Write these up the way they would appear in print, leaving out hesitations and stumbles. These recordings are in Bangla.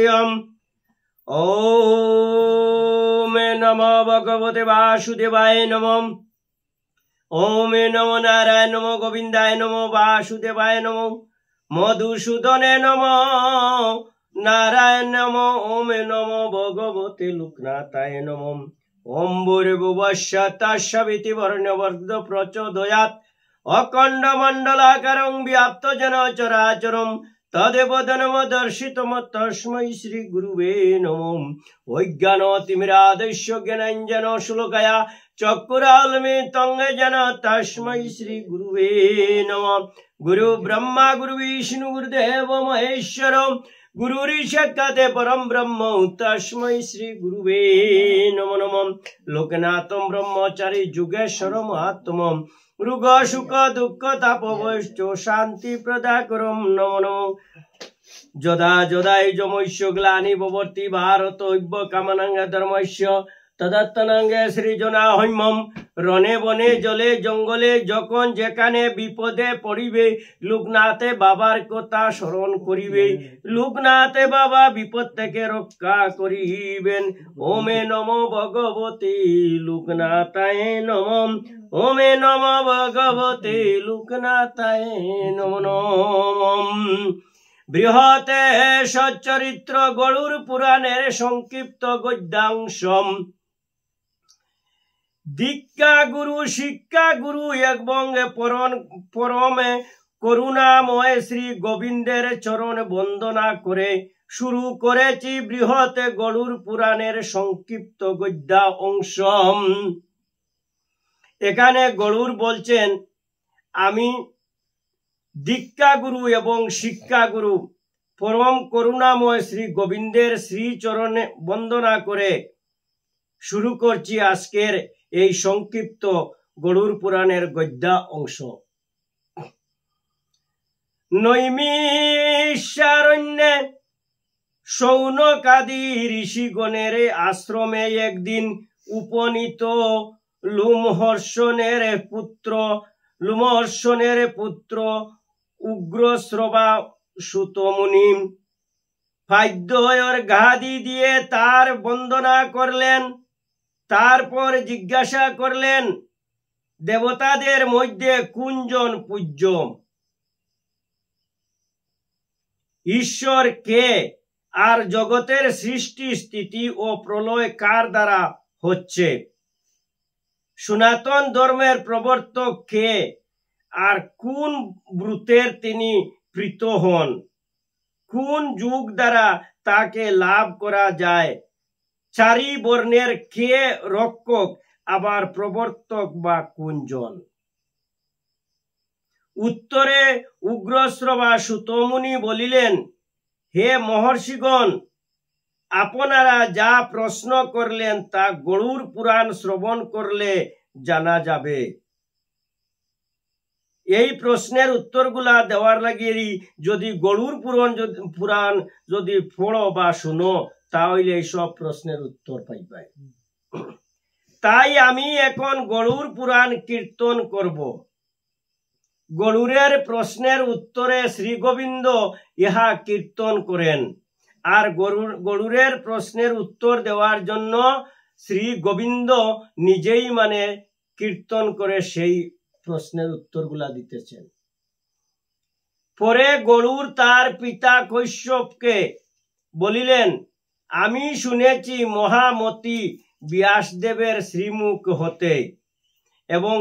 हरिओम। ओम नमो भगवते वासुदेवाय नमो। ओम नमो नारायण नमो गोविंदाय नमो वासुदेवाय नमो मधुसूदने नमो नारायण नमो। ओम नमो भगवते लोकनाथाय नमो। ओम भूर्भुवस्सुः तत्सविति वर्णवर्धो प्रचोदयात् अखण्डमण्डलाकारं व्याप्तं चराचरं तदेव धर्मदर्शितं तस्मै श्रीगुरुवे नमः। अज्ञानतिमिरान्धस्य ज्ञानाञ्जनशलाकया चक्षुरुन्मीलितं येन तस्मै श्रीगुरुवे नमः। गुरु ब्रह्मा गुरु विष्णु गुरुदेव महेश्वर गुरुर्साक्षात् परं ब्रह्म तस्मै श्रीगुरुवे नमो नमः। लोकनाथं ब्रह्मचारी जुगेश्वर महात्मं रोग सुख दुःख तापवश्च शांति प्रदाकरं नमो नमः। यदा यदायुजमस्य ग्लानि भवति भारतैव कामनां धर्मस्य तदात्मनां सृजनाहम्यं। रणे बने जले जंगले যখন যেখানে বিপদে পড়িবে লোকনাথে বাবার কথা স্মরণ করিবে। লোকনাথে বাবা বিপদ থেকে রক্ষা করিবেন। ওমে নমো ভগবতে লোকনাথায় নমঃ। ওমে নমো ভগবতে লোকনাথায় নমো নমঃ। বৃহতে সচ্চরিত্র গরুর পুরাণের সংক্ষিপ্ত গদ্যাংশম। দীক্ষা গুরু শিক্ষা গুরু এবং পরমে করুণাময় শ্রী গোবিন্দের চরণ বন্দনা করে শুরু করেছি বৃহৎ গরুর পুরাণের সংক্ষিপ্ত গদ্যা অংশ। এখানে গরুর বলছেন আমি দীক্ষা গুরু এবং শিক্ষা গুরু পরম করুণাময় শ্রী গোবিন্দের শ্রী চরণে বন্দনা করে শুরু করছি আজকের এই সংক্ষিপ্ত গরুর পুরাণের গদ্যা অংশ। নৈমিষারণ্যে শৌনকাদি ঋষিগণের আশ্রমে একদিন উপনীত লোমহর্ষণের পুত্র উগ্রশ্রবা সুতমুনি পাদ্যর গাদি দিয়ে তার বন্দনা করলেন। তারপর জিজ্ঞাসা করলেন দেবতাদের মধ্যে কোনজন পূজ্য, ঈশ্বর কে, আর জগতের সৃষ্টি স্থিতি ও প্রলয় কার দ্বারা হচ্ছে, সনাতন ধর্মের প্রবর্তক কে, আর কোন ব্রতের তিনি প্রীত হন, কোন যুগ দ্বারা তাকে লাভ করা যায়, চারি বর্ণের কে রক্ষক, আবার প্রবর্তক বা কোনজন। উত্তরে উগ্রশ্রবা সুতমুনি বলিলেন হে মহর্ষিগণ, আপনারা যা প্রশ্ন করলেন তা গরুর পুরাণ শ্রবণ করলে জানা যাবে। এই প্রশ্নের উত্তরগুলা দেওয়ার লাগিয়ে যদি গরুর পুরাণ যদি পড়ো বা শুনো তাহলে এইসব প্রশ্নের উত্তর পাইবে। তাই আমি এখন গরুর পুরাণ কীর্তন করব। গরুরের প্রশ্নের উত্তরে শ্রী গোবিন্দ ইহা কীর্তন করেন, আর গরুরের প্রশ্নের উত্তর দেওয়ার জন্য শ্রী গোবিন্দ নিজেই কীর্তন করে সেই প্রশ্নের উত্তরগুলা দিতেছেন। পরে গরুর তার পিতা কৈশ্যপকে বলিলেন আমি শুনেছি মহামতি ব্যাসদেবের শ্রীমুখ হতে, এবং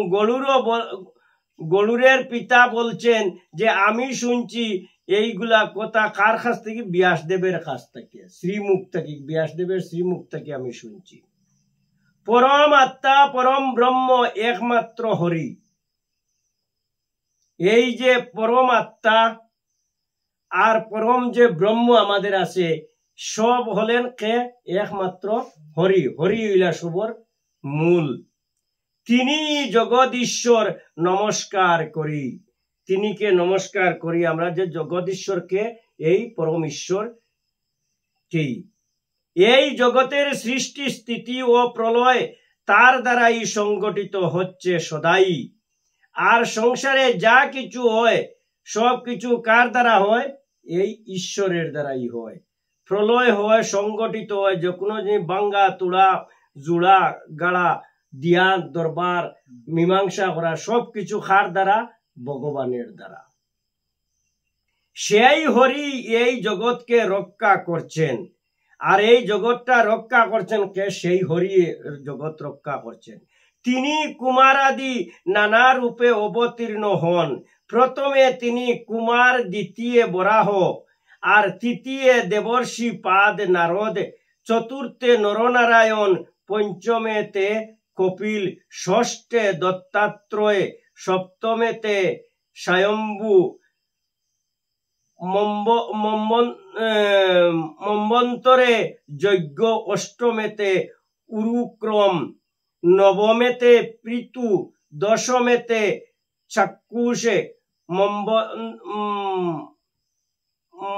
গরুরের পিতা বলছেন যে আমি শুনছি এইগুলা কথা কার কাছ থেকে, ব্যাসদেবের কাছ থেকে, শ্রীমুখ থেকে, ব্যাসদেবের শ্রীমুখ থেকে আমি শুনছি। পরম আত্মা পরম ব্রহ্ম একমাত্র হরি। এই যে পরম আত্মা আর পরম যে ব্রহ্ম আমাদের আছে সব হলেন কে, একমাত্র হরি। হরি হইলা সবর মূল। তিনি জগদীশ্বর নমস্কার করি, তিনিকে নমস্কার করি আমরা যে জগদীশ্বরকে, এই পরম ঈশ্বর কি। এই জগতের সৃষ্টি স্থিতি ও প্রলয় তার দ্বারাই সংগঠিত হচ্ছে সদাই। আর সংসারে যা কিছু হয় সব কিছু কার দ্বারা হয়, এই ঈশ্বরের দ্বারাই হয়। প্রলয় হয়, সংগঠিত হয়, যে কোনো জিনিস ভাঙ্গা তোড়া জোড়া গাড়া ধ্যান দরবার মীমাংসা করা সবকিছু কার দ্বারা? ভগবানের দ্বারা। সেই হরি এই জগৎকে রক্ষা করছেন। আর এই জগৎটা রক্ষা করছেন কে? সেই হরি জগৎ রক্ষা করছেন। তিনি কুমারাদি নানা রূপে অবতীর্ণ হন। প্রথমে তিনি কুমার, দ্বিতীয় বরাহ, আর তৃতীয় দেবর্ষি পাদ নারদ, চতুর্থে নরনারায়ণ, পঞ্চমেতে কপিল, ষষ্ঠে দত্তাত্রয়, সপ্তমেতে স্বয়ম্ভু, মম্বন্তরে যজ্ঞ, অষ্টমেতে উরুক্রম, নবমেতে পৃথু, দশমেতে চাক্ষুষে,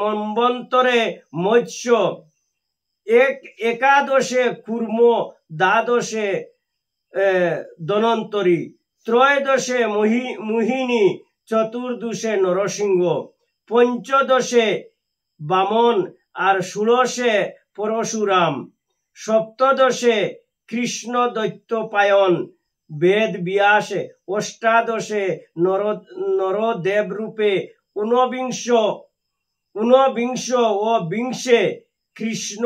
মম্বন্তরে মৎস্য, একাদশে কুর্ম, দ্বাদশে ধনন্তরী, ত্রয়োদশে মোহিনী, চতুর্দশে নরসিংহ, পঞ্চদশে বামন, আর ষোড়শে পরশুরাম, সপ্তদশে কৃষ্ণ দৈত্যপায়ন, বেদ ব্যাস, অষ্টাদশে নরদেব রূপে, ঊনবিংশ ও বিংশে কৃষ্ণ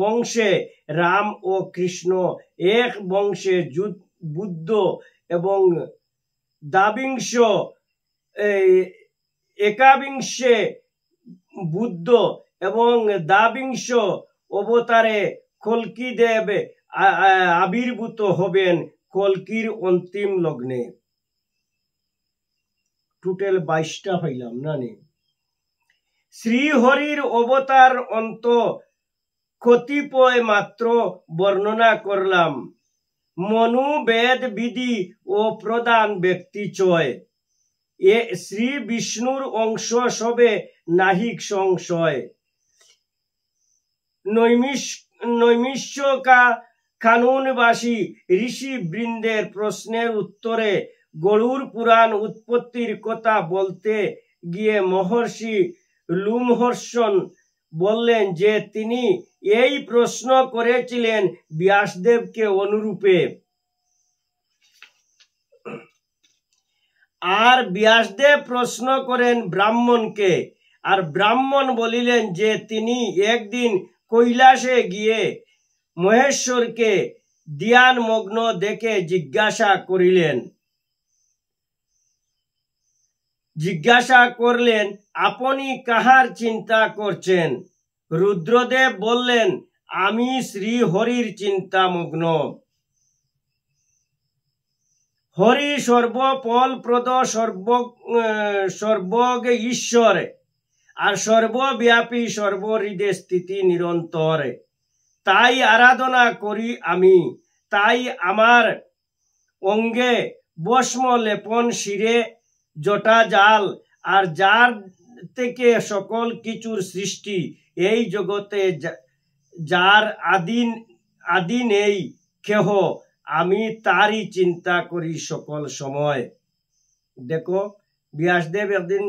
বংশে, রাম ও কৃষ্ণ এক বংশে, বুদ্ধ এবং দ্বাবিংশ, একাবিংশে বুদ্ধ এবং দ্বাবিংশ অবতারে কল্কি দেব আবির্ভূত হবেন কল্কির অন্তিম লগ্নে। টোটাল 22টা পাইলাম না নি? শ্রীহরির অবতার অন্ত কতিপয় মাত্র বর্ণনা করলাম। মনু বেদ বিধি ও প্রধান ব্যক্তি চয়, এ শ্রী বিষ্ণুর অংশ সবে নাহিক সংশয়। নৈমিষ্যকা কানুনবাসী ঋষি বৃন্দের প্রশ্নের উত্তরে গরুড় পুরাণ উৎপত্তির কথা বলতে গিয়ে মহর্ষি লোমহর্ষণ বললেন যে তিনি এই প্রশ্ন করেছিলেন ব্যাসদেবকে অনুরূপে। আর ব্যাসদেব প্রশ্ন করেন ব্রাহ্মণকে, আর ব্রাহ্মণ বলিলেন যে তিনি একদিন কৈলাসে গিয়ে মহেশ্বরকে ধ্যান মগ্ন দেখে জিজ্ঞাসা করলেন আপনি কাহার চিন্তা করছেন? রুদ্রদেব বললেন আমি শ্রী হরির চিন্তা মগ্ন। হরি সর্বফলপ্রদ, সর্বজ্ঞ ঈশ্বর, আর সর্বব্যাপী, সর্বহৃদয়ে স্থিতি নিরন্তর। তাই আরাধনা করি আমি। তাই আমার অঙ্গে ভস্ম লেপন, শিরে জটা জাল, আর যার থেকে সকল কিছুর সৃষ্টি, এই জগতে যার আদি নেই কেহ, আমি তারই চিন্তা করি সকল সময়। দেখো, ব্যাসদেব একদিন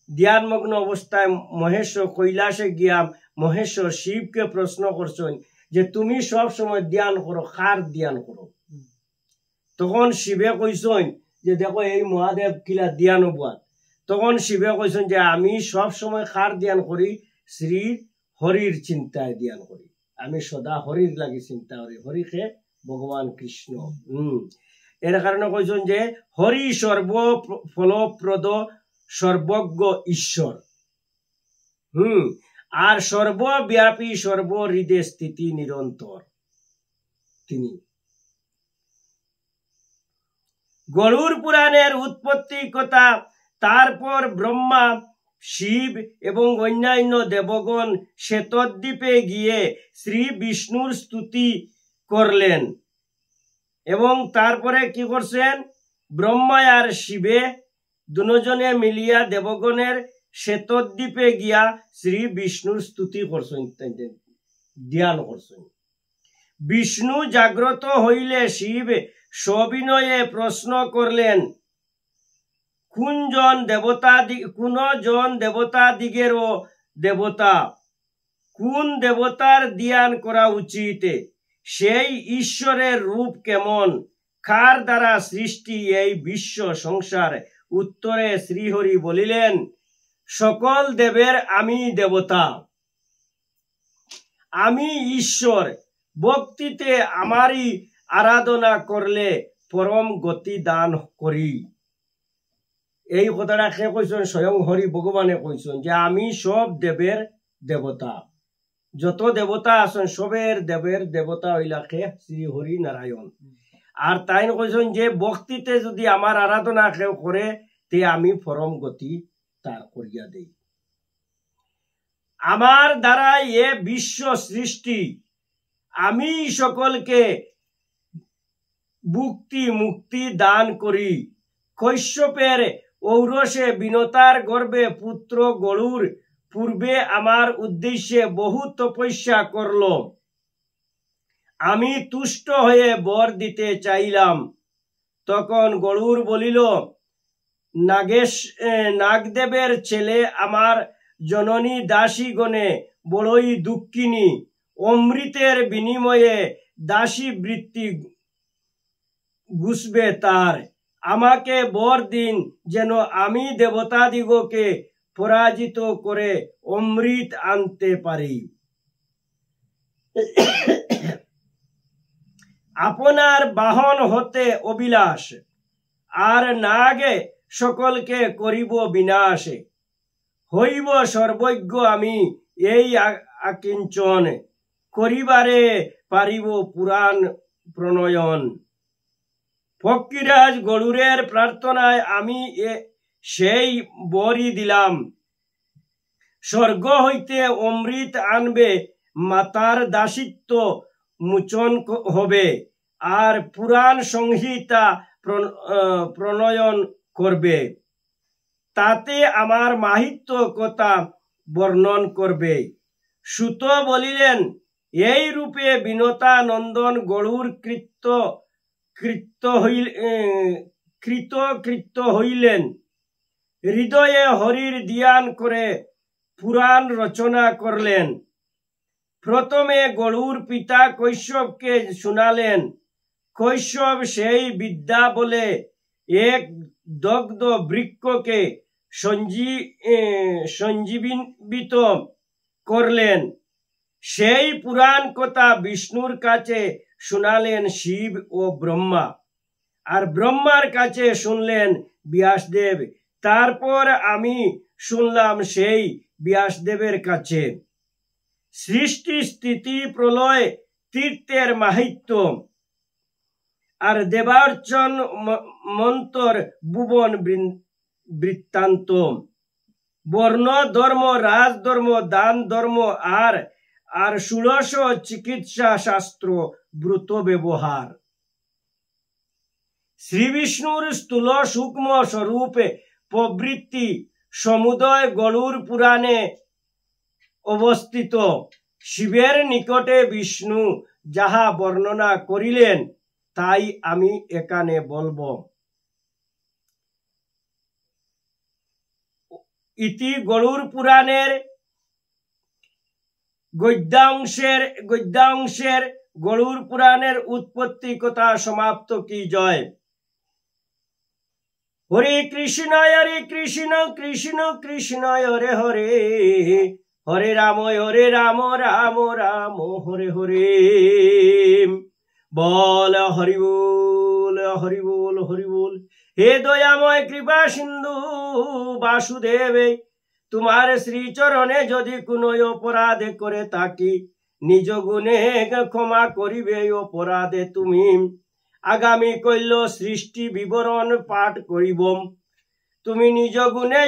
ধ্যানমগ্ন অবস্থায় মহেশ্বর কৈলাসে গিয়া মহেশ্বর শিবকে প্রশ্ন করছেন যে তুমি সব সময় ধ্যান করো, কার ধ্যান করো? তখন শিবে কইছেন যে দেখো এই মহাদেব কিলা ধ্যান হবান। তখন শিবে কইছেন যে আমি সব সময় কার ধ্যান করি? শ্রী হরির চিন্তায় ধ্যান করি। আমি সদা হরির লাগি চিন্তা করি। হরিকে ভগবান কৃষ্ণ। এর কারণে কইছেন যে হরি সর্বফলপ্রদ, সর্বজ্ঞ ঈশ্বর, আর সর্বব্যাপী, সর্বহৃদয়ে স্থিতি নিরন্তর তিনি। গরুড় পুরাণের উৎপত্তি কথা, তারপর ব্রহ্মা, শিব এবং অন্যান্য দেবগণ শ্বেতদ্বীপে গিয়ে শ্রী বিষ্ণুর স্তুতি করলেন। এবং তারপরে কি করছেন? ব্রহ্মা আর শিবে দুজনে মিলিয়া দেবগণের শ্বেতদ্বীপে গিয়া শ্রী বিষ্ণুর স্তুতি করছেন, ধ্যান করছেন। বিষ্ণু জাগ্রত হইলে শিব সবিনয়ে প্রশ্ন করলেন কোন জন দেবতা দিগেরও দেবতা কোন দেবতার ধ্যান করা উচিত, সেই ঈশ্বরের রূপ কেমন, কার দ্বারা সৃষ্টি এই বিশ্ব সংসার? উত্তরে শ্রীহরি বলিলেন, সকল দেবের আমি দেবতা, আমি ঈশ্বর। ভক্তিতে আমারই আরাধনা করলে পরম গতি দান করি। এই কথাটা কে কইছেন? স্বয়ং হরি ভগবানে কইছেন যে আমি সব দেবের দেবতা, যত দেবতা আছেন সবের দেবের দেবতা হইলা কে? শ্রী হরি নারায়ণ। আর তাই কইছেন যে ভক্তিতে যদি আমার আরাধনা কেউ করে তে আমি পরম গতি তার করিয়া দেই। আমার দ্বারা এ বিশ্ব সৃষ্টি, আমি সকলকে ভুক্তি মুক্তি দান করি। কৈশ্যপের ঔরসে বিনতার গর্ভে পুত্র গরুর পূর্বে আমার উদ্দেশ্যে বহু তপস্যা করল। আমি তুষ্ট হয়ে বর দিতে চাইলাম। তখন গরুর বলিল, নাগদেবের ছেলে আমার জননী দাসীগণে বড়ই দুঃখিনী, অমৃতের বিনিময়ে দাসী বৃত্তি ঘুষবে তার। আমাকে বর দিন যেন আমি দেবতাদিগকে পরাজিত করে অমৃত আনতে পারি। আপনার বাহন হতে অবিলাস, আর নাগে সকলকে করিব বিনাশ। হইব সর্বজ্ঞ আমি এই আকিঞ্চন, করিবারে পারিব পুরাণ প্রণয়ন। ফকিরাজ গরুরের প্রার্থনায় আমি সেই বরই দিলাম। স্বর্গ হইতে অমৃত আনবে, মাতার দাসিত্ব মোচন হবে, আর পুরাণ সংহিতা প্রণয়ন করবে। তাতে আমার মাহিত্য কথা বর্ণন করবে। সুত বলিলেন, এই রূপে বিনতা নন্দন গরুর কৃত হইলেন। হৃদয়ে হরির ধ্যান করে পুরাণ রচনা করলেন। প্রথমে গরুর পিতা কৈশ্যবকে শুনালেন। কৈশ্যব সেই বিদ্যা বলে এক দগ্ধ বৃক্ষকে সঞ্জীবিত করলেন। সেই পুরাণ কথা বিষ্ণুর কাছে শুনালেন শিব ও ব্রহ্মা, আর ব্রহ্মার কাছে শুনলেন ব্যাসদেব। তারপর আমি শুনলাম সেই ব্যাসদেবের কাছে। সৃষ্টি স্থিতি প্রলয় তীর্থের মাহিত্য, আর দেবার্চন মন্তর ভুবন বৃত্তান্ত। বর্ণ ধর্ম, রাজধর্ম, দান ধর্ম, আর 16 চিকিৎসা শাস্ত্র ব্রত ব্যবহার। শ্রী বিষ্ণুর স্থূল সূক্ষ্ম স্বরূপে প্রবৃত্তি সমুদয় গরুর পুরাণে অবস্থিত। শিবের নিকটে বিষ্ণু যাহা বর্ণনা করিলেন তাই আমি এখানে বলবো। ইতি গরুর পুরাণের গদ্যাংশের গরুর পুরাণের উৎপত্তি কথা সমাপ্ত কি জয়। হরে কৃষ্ণ কৃষ্ণ কৃষ্ণ হরে হরে, হরে রাম রাম রাম হরে হরে। বল হরি বল হরি বল হরি বল। হে দয়াময় কৃপা সিন্ধু বাসুদেব, তোমার শ্রীচরণে যদি কোনো অপরাধ করে থাকি, নিজ গুণে ক্ষমা করিবে অপরাধে তুমি। আগামী কল্য সৃষ্টি বিবরণ পাঠ করিব, তুমি নিজ গুণে